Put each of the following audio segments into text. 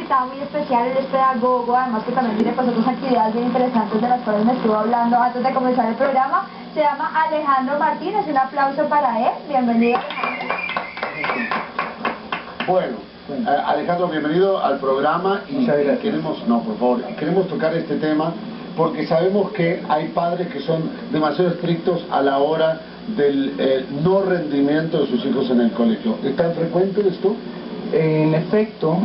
invitado muy especial, él es pedagogo, además que también tiene pues otras actividades bien interesantes de las cuales me estuvo hablando antes de comenzar el programa. Se llama Alejandro Martínez, un aplauso para él, bienvenido. Bueno, Alejandro, bienvenido al programa y queremos tocar este tema porque sabemos que hay padres que son demasiado estrictos a la hora del no rendimiento de sus hijos en el colegio. ¿Es tan frecuente esto? En efecto,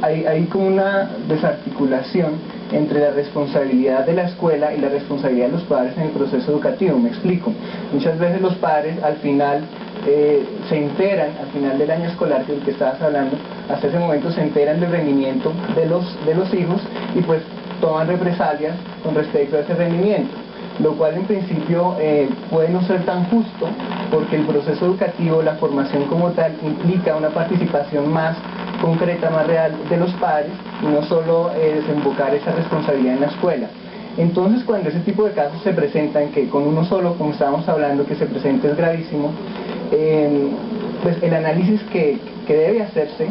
hay como una desarticulación entre la responsabilidad de la escuela y la responsabilidad de los padres en el proceso educativo. Me explico. Muchas veces los padres al final se enteran, al final del año escolar del que estabas hablando, hasta ese momento se enteran del rendimiento de los hijos y pues toman represalias con respecto a ese rendimiento, lo cual en principio puede no ser tan justo, porque el proceso educativo, la formación como tal, implica una participación más concreta, más real de los padres, y no solo desembocar esa responsabilidad en la escuela. Entonces, cuando ese tipo de casos se presentan, que con uno solo, como estábamos hablando, que se presenta es gravísimo, pues el análisis que debe hacerse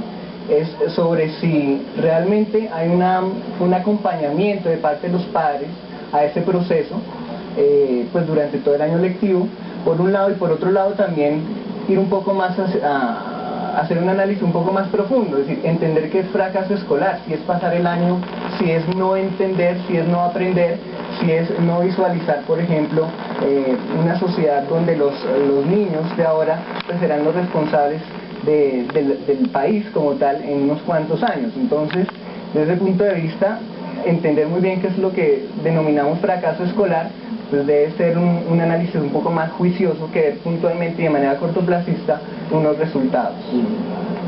es sobre si realmente hay un acompañamiento de parte de los padres a ese proceso, pues durante todo el año lectivo, por un lado, y por otro lado también ir un poco más a hacer un análisis un poco más profundo, es decir, entender qué es fracaso escolar, si es pasar el año, si es no entender, si es no aprender, si es no visualizar, por ejemplo, una sociedad donde los niños de ahora pues serán los responsables del país como tal en unos cuantos años. Entonces, desde ese punto de vista, entender muy bien qué es lo que denominamos fracaso escolar, pues debe ser un análisis un poco más juicioso que ver puntualmente y de manera cortoplacista unos resultados.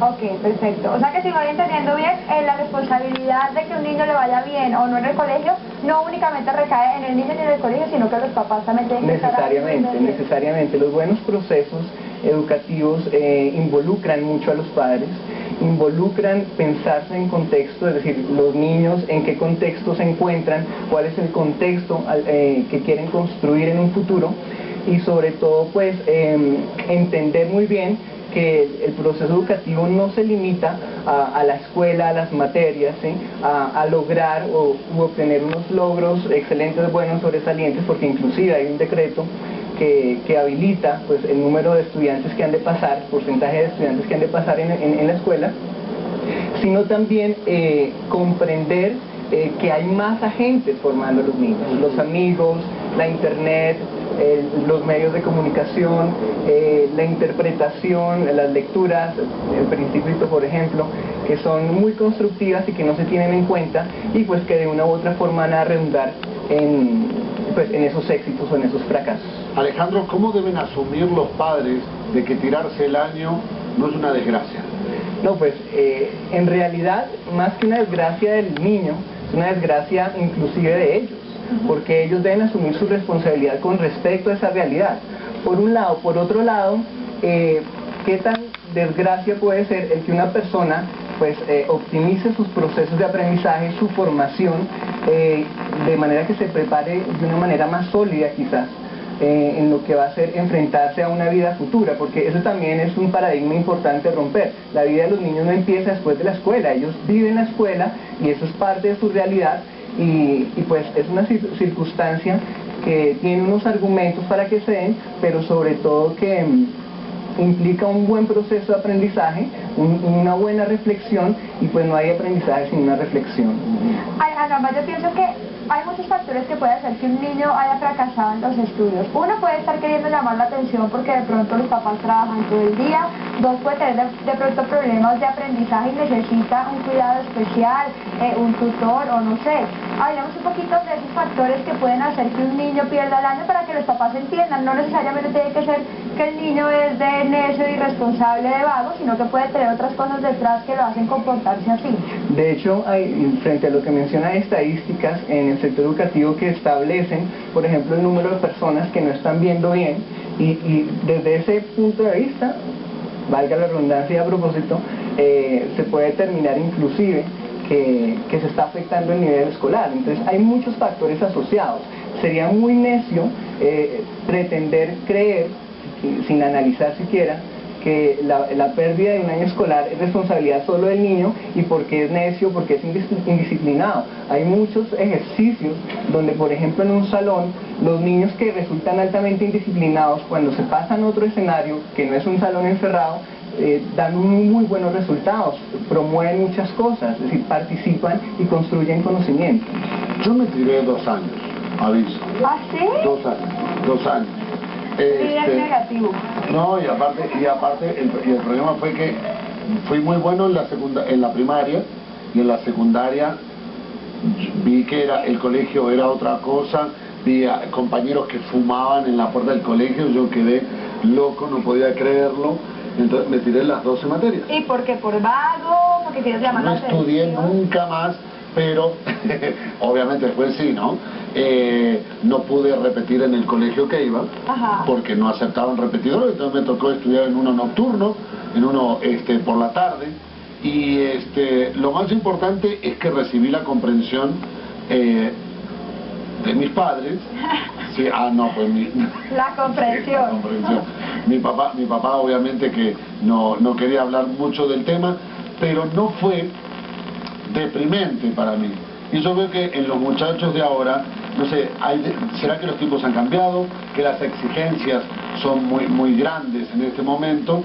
Ok, perfecto. O sea que si voy entendiendo bien, la responsabilidad de que un niño le vaya bien o no en el colegio, no únicamente recae en el niño ni en el colegio, sino que los papás también tienen que estar ahí. Necesariamente. Los buenos procesos educativos involucran mucho a los padres, involucran pensarse en contexto, es decir, los niños en qué contexto se encuentran, cuál es el contexto que quieren construir en un futuro, y sobre todo pues entender muy bien que el proceso educativo no se limita a la escuela, a las materias, ¿sí? a lograr u obtener unos logros excelentes, buenos, sobresalientes, porque inclusive hay un decreto que habilita pues el número de estudiantes que han de pasar, porcentaje de estudiantes que han de pasar en la escuela, sino también comprender que hay más agentes formando a los niños, los amigos, la internet, los medios de comunicación, la interpretación, las lecturas, el Principito, por ejemplo, que son muy constructivas y que no se tienen en cuenta, y pues que de una u otra forma van a redundar en esos éxitos o en esos fracasos. Alejandro, ¿cómo deben asumir los padres de que tirarse el año no es una desgracia? No, pues en realidad, más que una desgracia del niño, es una desgracia inclusive de ellos, porque ellos deben asumir su responsabilidad con respecto a esa realidad. Por un lado. Por otro lado, ¿qué tan desgracia puede ser el que una persona pues optimice sus procesos de aprendizaje, su formación, de manera que se prepare de una manera más sólida quizás en lo que va a ser enfrentarse a una vida futura? Porque eso también es un paradigma importante a romper. La vida de los niños no empieza después de la escuela, ellos viven la escuela y eso es parte de su realidad, y pues es una circunstancia que tiene unos argumentos para que se den, pero sobre todo que implica un buen proceso de aprendizaje, una buena reflexión, y pues no hay aprendizaje sin una reflexión. Además, yo pienso que hay muchos factores que pueden hacer que un niño haya fracasado en los estudios. Uno, puede estar queriendo llamar la atención porque de pronto los papás trabajan todo el día. Dos, puede tener de pronto problemas de aprendizaje y necesita un cuidado especial, un tutor o no sé. Hablemos un poquito de esos factores que pueden hacer que un niño pierda el año para que los papás entiendan. No necesariamente tiene que ser que el niño es de necio, irresponsable, de vago, sino que puede tener otras cosas detrás que lo hacen comportarse así. De hecho, frente a lo que menciona, hay estadísticas en el sector educativo que establecen, por ejemplo, el número de personas que no están viendo bien, y desde ese punto de vista, valga la redundancia a propósito, se puede determinar inclusive que se está afectando el nivel escolar. Entonces hay muchos factores asociados. Sería muy necio pretender creer, sin analizar siquiera, que la pérdida de un año escolar es responsabilidad solo del niño y porque es necio, porque es indisciplinado. Hay muchos ejercicios donde, por ejemplo, en un salón, los niños que resultan altamente indisciplinados, cuando se pasan a otro escenario, que no es un salón encerrado, dan muy buenos resultados, promueven muchas cosas, es decir, participan y construyen conocimiento. Yo me tiré 2 años, aviso. ¿Ah, sí? 2 años, 2 años. Es negativo. No, y aparte el problema fue que fui muy bueno en la primaria, y en la secundaria vi que el colegio era otra cosa, vi a compañeros que fumaban en la puerta del colegio, yo quedé loco, no podía creerlo, entonces me tiré las 12 materias. ¿Y por qué? ¿Por vago? ¿Porque quieres llamar la atención? No estudié nunca más, pero obviamente después sí, ¿no? No pude repetir en el colegio que iba, Ajá. porque no aceptaban repetidores, entonces me tocó estudiar en uno nocturno, en uno por la tarde, y lo más importante es que recibí la comprensión de mis padres. Sí, pues la comprensión. Sí, la comprensión. Mi papá obviamente que no quería hablar mucho del tema, pero no fue deprimente para mí. Y yo veo que en los muchachos de ahora, no sé, ¿será que los tiempos han cambiado? ¿Que las exigencias son muy grandes en este momento?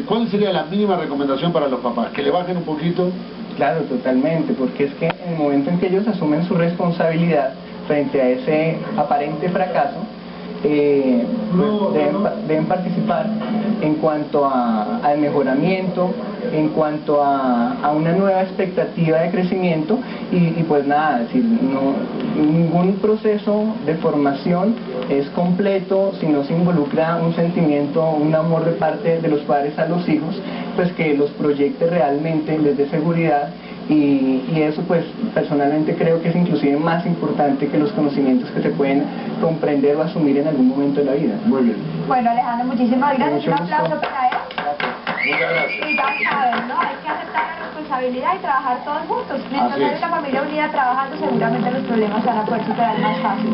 ¿Cuál sería la mínima recomendación para los papás? ¿Que le bajen un poquito? Claro, totalmente, porque es que en el momento en que ellos asumen su responsabilidad frente a ese aparente fracaso, deben participar en cuanto al mejoramiento, en cuanto a una nueva expectativa de crecimiento y pues nada, es decir, ningún proceso de formación es completo si no se involucra un sentimiento, un amor de parte de los padres a los hijos, pues que los proyecte realmente, les dé seguridad. Y eso pues personalmente creo que es inclusive más importante que los conocimientos que se pueden comprender o asumir en algún momento de la vida. Muy bien. Bueno, Alejandro, muchísimas gracias. Un aplauso para él. Muchas gracias. Y ya saben, ¿no? Hay que aceptar la responsabilidad y trabajar todos juntos. Mientras haya una familia unida trabajando, seguramente los problemas se van a poder superar más fácil.